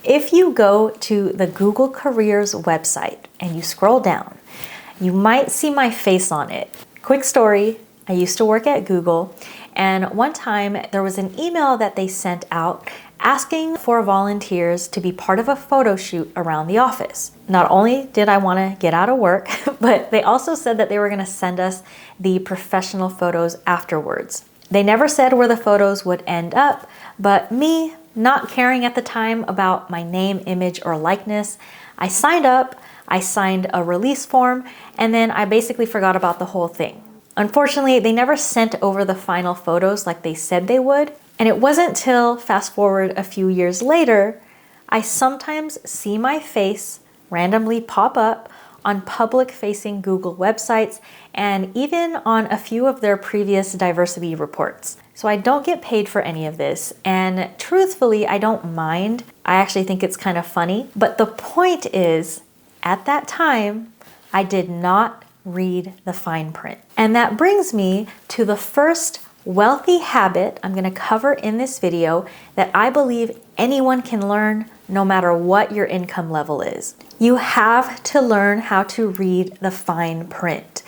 If you go to the Google Careers website and you scroll down, you might see my face on it. Quick story, I used to work at Google, and one time there was an email that they sent out asking for volunteers to be part of a photo shoot around the office. Not only did I want to get out of work, but they also said that they were going to send us the professional photos afterwards. They never said where the photos would end up, but me, not caring at the time about my name, image, or likeness, I signed up, I signed a release form, and then I basically forgot about the whole thing. Unfortunately, they never sent over the final photos like they said they would, and it wasn't till fast forward a few years later, I sometimes see my face randomly pop up on public-facing Google websites and even on a few of their previous diversity reports. So I don't get paid for any of this, and truthfully, I don't mind. I actually think it's kind of funny, but the point is, at that time, I did not read the fine print. And that brings me to the first wealthy habit I'm going to cover in this video that I believe anyone can learn no matter what your income level is. You have to learn how to read the fine print.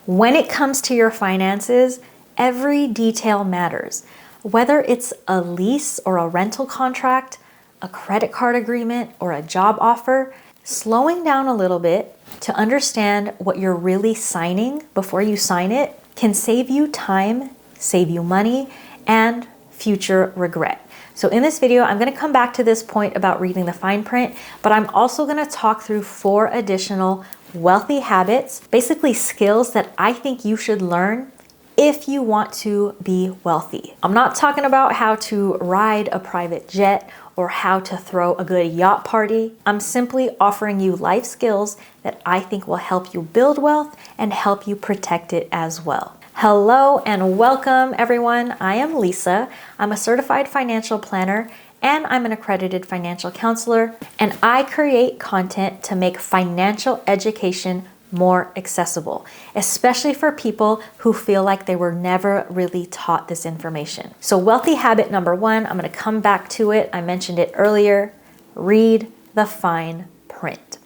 When it comes to your finances, every detail matters. Whether it's a lease or a rental contract, a credit card agreement, or a job offer, slowing down a little bit to understand what you're really signing before you sign it can save you time, save you money, and future regret. So in this video, I'm going to come back to this point about reading the fine print, but I'm also going to talk through 4 additional wealthy habits, basically skills that I think you should learn if you want to be wealthy. I'm not talking about how to ride a private jet or how to throw a good yacht party. I'm simply offering you life skills that I think will help you build wealth and help you protect it as well. Hello and welcome everyone. I am Lissa. I'm a certified financial planner and I'm an accredited financial counselor, and I create content to make financial education more accessible, especially for people who feel like they were never really taught this information. So wealthy habit number 1, I'm going to come back to it. I mentioned it earlier. Read the fine print.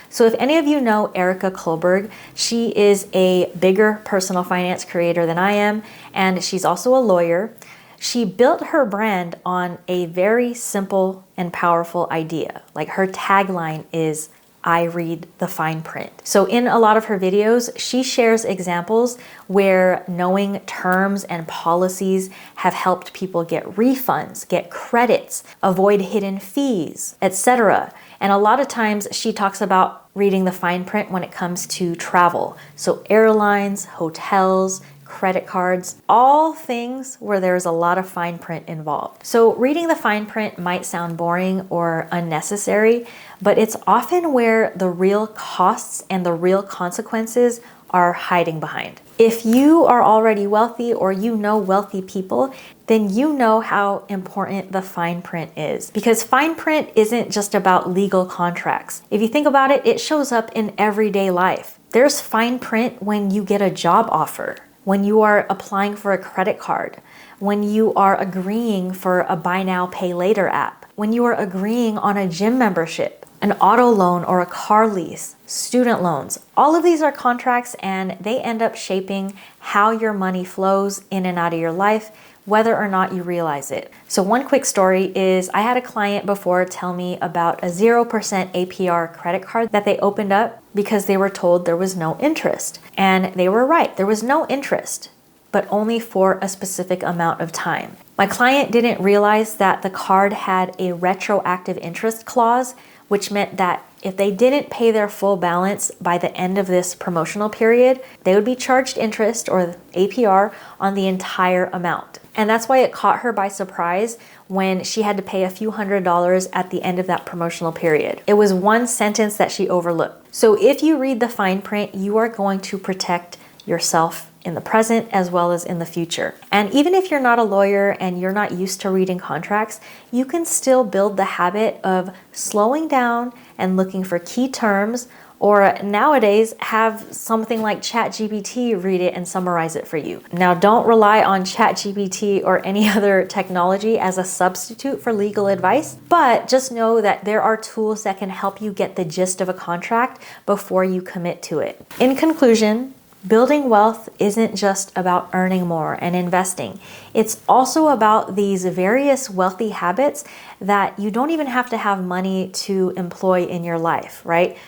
So if any of you know Erica Kohlberg, she is a bigger personal finance creator than I am, and she's also a lawyer. She built her brand on a very simple and powerful idea. Like, her tagline is, I read the fine print. So in a lot of her videos, she shares examples where knowing terms and policies have helped people get refunds, get credits, avoid hidden fees, etc. And a lot of times she talks about reading the fine print when it comes to travel. So airlines, hotels, credit cards, all things where there's a lot of fine print involved. So reading the fine print might sound boring or unnecessary, but it's often where the real costs and the real consequences are hiding behind. If you are already wealthy or you know wealthy people, then you know how important the fine print is, because fine print isn't just about legal contracts. If you think about it, it shows up in everyday life. There's fine print when you get a job offer, when you are applying for a credit card, when you are agreeing for a buy now, pay later app, when you are agreeing on a gym membership, an auto loan or a car lease, student loans. All of these are contracts, and they end up shaping how your money flows in and out of your life, whether or not you realize it. So one quick story is, I had a client before tell me about a 0% APR credit card that they opened up because they were told there was no interest. And they were right, there was no interest, but only for a specific amount of time. My client didn't realize that the card had a retroactive interest clause, which meant that if they didn't pay their full balance by the end of this promotional period, they would be charged interest, or APR, on the entire amount. And that's why it caught her by surprise when she had to pay a few $100s at the end of that promotional period. It was one sentence that she overlooked. So if you read the fine print, you are going to protect yourself in the present as well as in the future. And even if you're not a lawyer and you're not used to reading contracts, you can still build the habit of slowing down and looking for key terms, Or nowadays, have something like ChatGPT read it and summarize it for you. Now, don't rely on ChatGPT or any other technology as a substitute for legal advice, but just know that there are tools that can help you get the gist of a contract before you commit to it. In conclusion, building wealth isn't just about earning more and investing. It's also about these various wealthy habits that you don't even have to have money to employ in your life, right?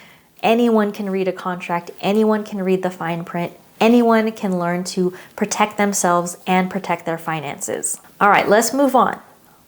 Anyone can read a contract, anyone can read the fine print, anyone can learn to protect themselves and protect their finances. All right, let's move on.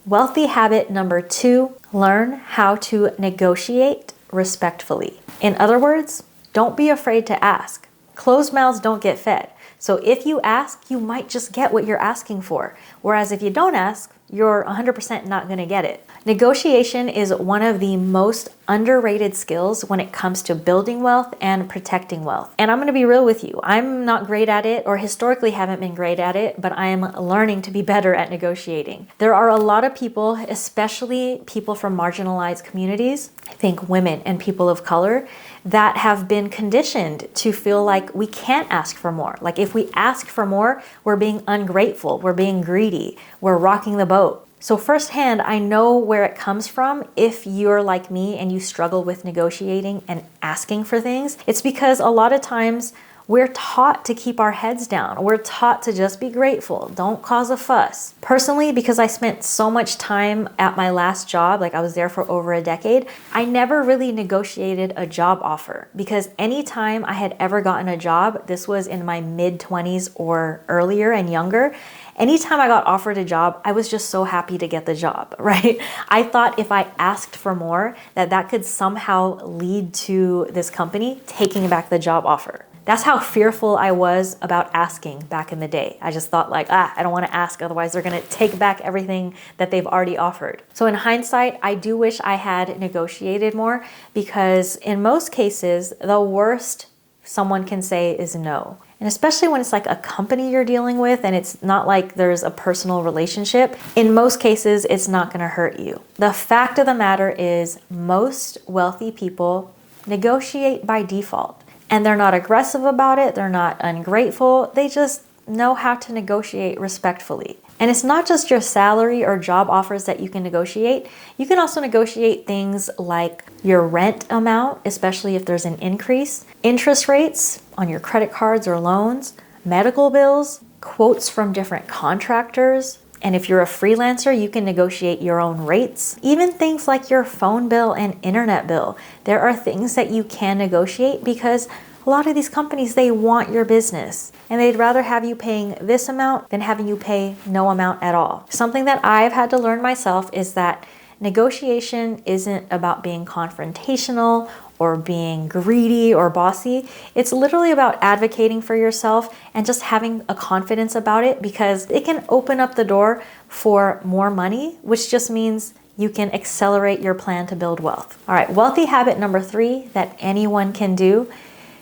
Wealthy habit number 2, learn how to negotiate respectfully. In other words, don't be afraid to ask. Closed mouths don't get fed. So if you ask, you might just get what you're asking for. Whereas if you don't ask, you're 100% not going to get it. Negotiation is one of the most underrated skills when it comes to building wealth and protecting wealth. And I'm going to be real with you. I'm not great at it, or historically haven't been great at it, but I'm learning to be better at negotiating. There are a lot of people, especially people from marginalized communities, I think women and people of color, that have been conditioned to feel like we can't ask for more. Like if we ask for more, we're being ungrateful, we're being greedy, we're rocking the boat. So firsthand, I know where it comes from. If you're like me and you struggle with negotiating and asking for things, it's because a lot of times we're taught to keep our heads down. We're taught to just be grateful. Don't cause a fuss. Personally, because I spent so much time at my last job, like I was there for over a decade, I never really negotiated a job offer, because anytime I had ever gotten a job, this was in my mid-20s or earlier and younger, anytime I got offered a job, I was just so happy to get the job, right? I thought if I asked for more, that could somehow lead to this company taking back the job offer. That's how fearful I was about asking back in the day. I just thought like, I don't want to ask, otherwise they're going to take back everything that they've already offered. So in hindsight, I do wish I had negotiated more, because in most cases, the worst someone can say is no. And especially when it's like a company you're dealing with and it's not like there's a personal relationship, in most cases, it's not going to hurt you. The fact of the matter is most wealthy people negotiate by default. And they're not aggressive about it. They're not ungrateful. They just know how to negotiate respectfully. And it's not just your salary or job offers that you can negotiate. You can also negotiate things like your rent amount, especially if there's an increase, interest rates on your credit cards or loans, medical bills, quotes from different contractors. And if you're a freelancer, you can negotiate your own rates. Even things like your phone bill and internet bill. There are things that you can negotiate because a lot of these companies, they want your business. And they'd rather have you paying this amount than having you pay no amount at all. Something that I've had to learn myself is that negotiation isn't about being confrontational or being greedy or bossy. It's literally about advocating for yourself and just having a confidence about it, because it can open up the door for more money, which just means you can accelerate your plan to build wealth. All right, wealthy habit number 3 that anyone can do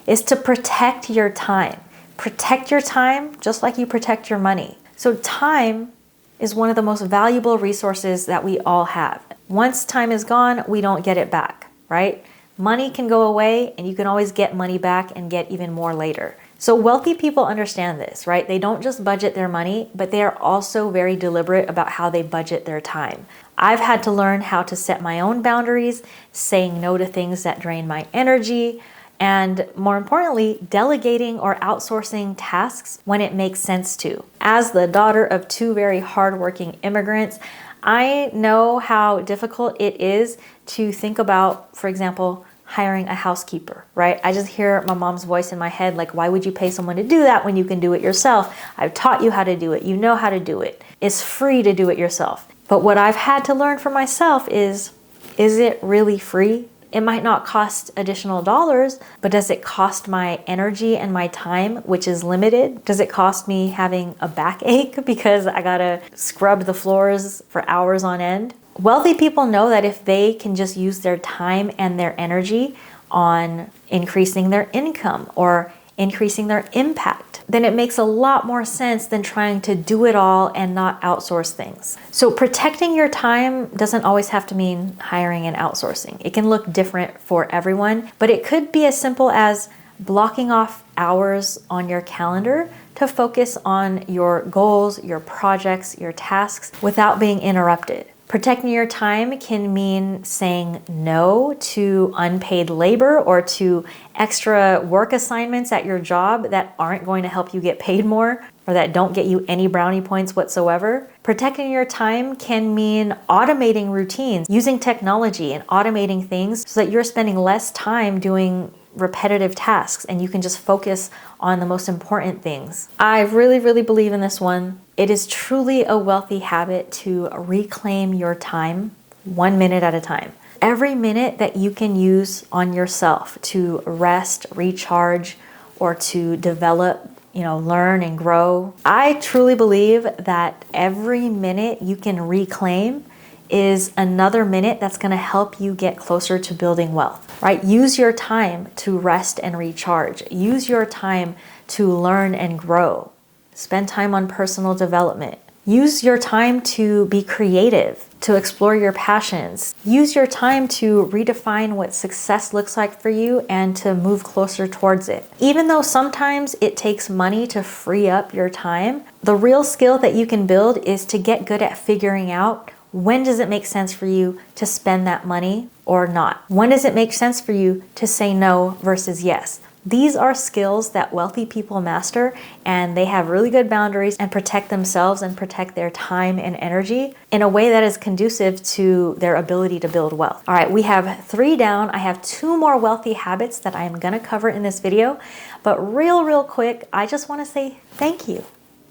is to protect your time. Protect your time just like you protect your money. So time is one of the most valuable resources that we all have. Once time is gone, we don't get it back, right? Money can go away and you can always get money back and get even more later. So wealthy people understand this, right? They don't just budget their money, but they are also very deliberate about how they budget their time. I've had to learn how to set my own boundaries, saying no to things that drain my energy, and more importantly, delegating or outsourcing tasks when it makes sense to. As the daughter of 2 very hardworking immigrants, I know how difficult it is to think about, for example, hiring a housekeeper, right? I just hear my mom's voice in my head, like, why would you pay someone to do that when you can do it yourself? I've taught you how to do it. You know how to do it. It's free to do it yourself. But what I've had to learn for myself is it really free? It might not cost additional dollars, but does it cost my energy and my time, which is limited? Does it cost me having a backache because I gotta scrub the floors for hours on end? Wealthy people know that if they can just use their time and their energy on increasing their income or increasing their impact, then it makes a lot more sense than trying to do it all and not outsource things. So protecting your time doesn't always have to mean hiring and outsourcing. It can look different for everyone, but it could be as simple as blocking off hours on your calendar to focus on your goals, your projects, your tasks without being interrupted. Protecting your time can mean saying no to unpaid labor or to extra work assignments at your job that aren't going to help you get paid more or that don't get you any brownie points whatsoever. Protecting your time can mean automating routines, using technology and automating things so that you're spending less time doing repetitive tasks and you can just focus on the most important things. I really, really believe in this one. It is truly a wealthy habit to reclaim your time 1 minute at a time. Every minute that you can use on yourself to rest, recharge, or to develop, learn and grow. I truly believe that every minute you can reclaim is another minute that's going to help you get closer to building wealth, right? Use your time to rest and recharge. Use your time to learn and grow. Spend time on personal development. Use your time to be creative, to explore your passions. Use your time to redefine what success looks like for you and to move closer towards it. Even though sometimes it takes money to free up your time, the real skill that you can build is to get good at figuring out when does it make sense for you to spend that money or not? When does it make sense for you to say no versus yes? These are skills that wealthy people master, and they have really good boundaries and protect themselves and protect their time and energy in a way that is conducive to their ability to build wealth. All right, we have 3 down. I have 2 more wealthy habits that I am gonna cover in this video, but real quick, I just wanna say thank you.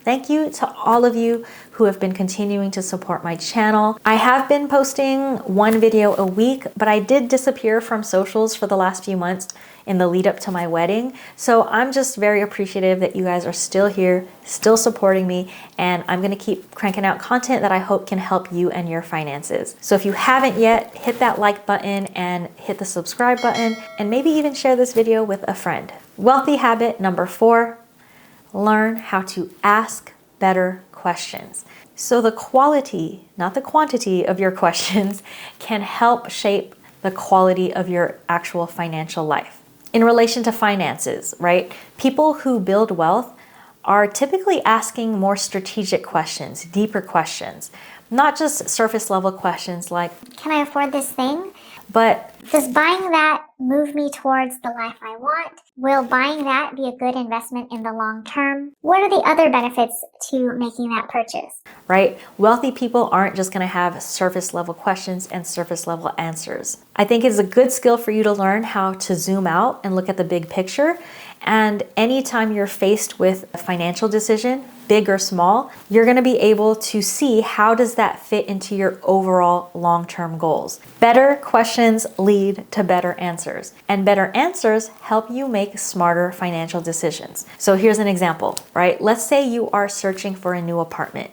Thank you to all of you who have been continuing to support my channel. I have been posting 1 video a week, but I did disappear from socials for the last few months in the lead up to my wedding. So I'm just very appreciative that you guys are still here, still supporting me, and I'm gonna keep cranking out content that I hope can help you and your finances. So if you haven't yet, hit that like button and hit the subscribe button, and maybe even share this video with a friend. Wealthy habit number 4, learn how to ask better questions. So the quality, not the quantity of your questions can help shape the quality of your actual financial life. In relation to finances, right? People who build wealth are typically asking more strategic questions, deeper questions, not just surface level questions like, can I afford this thing? But does buying that move me towards the life I want? Will buying that be a good investment in the long term? What are the other benefits to making that purchase? Right? Wealthy people aren't just going to have surface level questions and surface level answers. I think it's a good skill for you to learn how to zoom out and look at the big picture. And anytime you're faced with a financial decision, big or small, you're going to be able to see how does that fit into your overall long-term goals. Better questions lead to better answers, and better answers help you make smarter financial decisions. So here's an example, right? Let's say you are searching for a new apartment.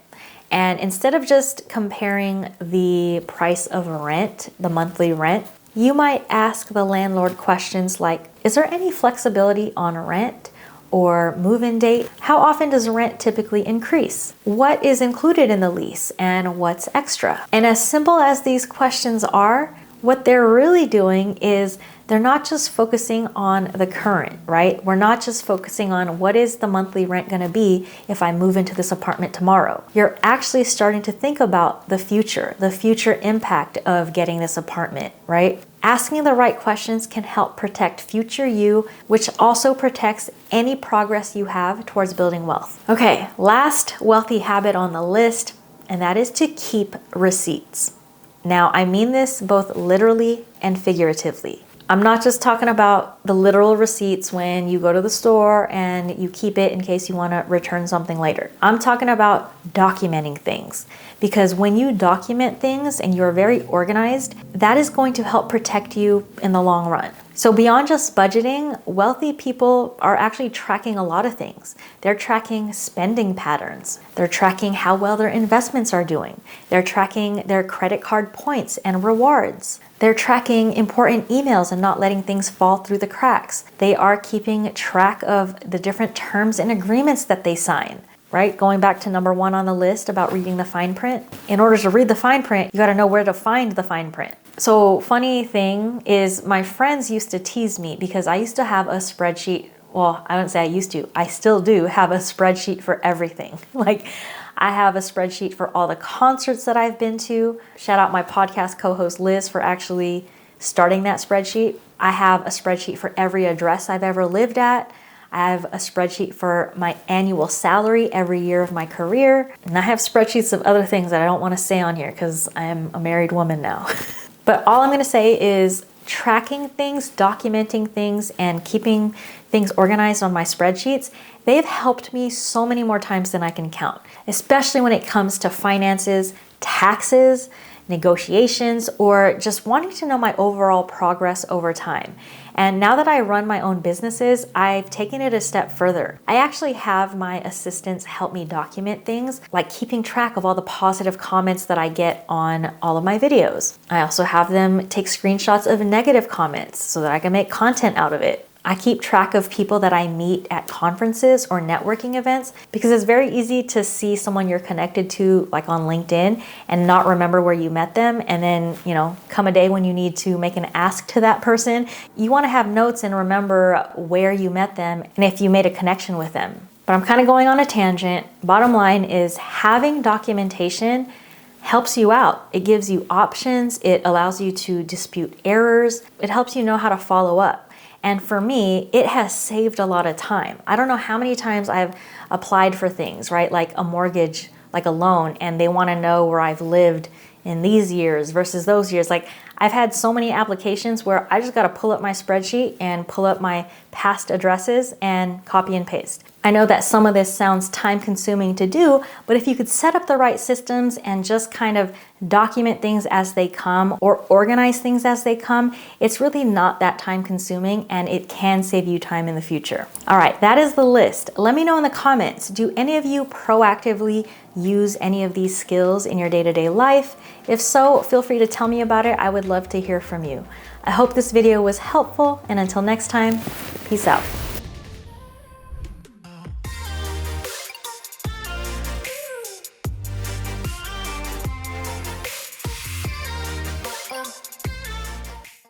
And instead of just comparing the price of rent, the monthly rent, you might ask the landlord questions like, is there any flexibility on rent or move-in date? How often does rent typically increase? What is included in the lease and what's extra? And as simple as these questions are, what they're really doing is they're not just focusing on the current, right? We're not just focusing on what is the monthly rent going to be if I move into this apartment tomorrow. You're actually starting to think about the future impact of getting this apartment, right? Asking the right questions can help protect future you, which also protects any progress you have towards building wealth. Okay, last wealthy habit on the list, and that is to keep receipts. Now, I mean this both literally and figuratively. I'm not just talking about the literal receipts when you go to the store and you keep it in case you want to return something later. I'm talking about documenting things, because when you document things and you're very organized, that is going to help protect you in the long run. So beyond just budgeting, wealthy people are actually tracking a lot of things. They're tracking spending patterns. They're tracking how well their investments are doing. They're tracking their credit card points and rewards. They're tracking important emails and not letting things fall through the cracks. They are keeping track of the different terms and agreements that they sign. Right? Going back to number 1 on the list about reading the fine print. In order to read the fine print, you got to know where to find the fine print. So funny thing is my friends used to tease me because I used to have a spreadsheet. Well, I wouldn't say I used to. I still do have a spreadsheet for everything. Like I have a spreadsheet for all the concerts that I've been to. Shout out my podcast co-host Liz for actually starting that spreadsheet. I have a spreadsheet for every address I've ever lived at. I have a spreadsheet for my annual salary every year of my career. And I have spreadsheets of other things that I don't want to say on here because I'm a married woman now. But all I'm going to say is tracking things, documenting things, and keeping things organized on my spreadsheets, they've helped me so many more times than I can count, especially when it comes to finances, taxes, negotiations, or just wanting to know my overall progress over time. And now that I run my own businesses, I've taken it a step further. I actually have my assistants help me document things, like keeping track of all the positive comments that I get on all of my videos. I also have them take screenshots of negative comments so that I can make content out of it. I keep track of people that I meet at conferences or networking events because it's very easy to see someone you're connected to, like on LinkedIn, and not remember where you met them. And then, come a day when you need to make an ask to that person, you want to have notes and remember where you met them and if you made a connection with them. But I'm kind of going on a tangent. Bottom line is having documentation helps you out. It gives you options. It allows you to dispute errors. It helps you know how to follow up. And for me, it has saved a lot of time. I don't know how many times I've applied for things, right? Like a mortgage, like a loan, and they want to know where I've lived in these years versus those years. Like I've had so many applications where I just got to pull up my spreadsheet and pull up my past addresses and copy and paste. I know that some of this sounds time consuming to do, but if you could set up the right systems and just kind of document things as they come or organize things as they come, it's really not that time consuming and it can save you time in the future. All right, that is the list. Let me know in the comments, do any of you proactively use any of these skills in your day-to-day life? If so, feel free to tell me about it. I would love to hear from you. I hope this video was helpful, and until next time, peace out.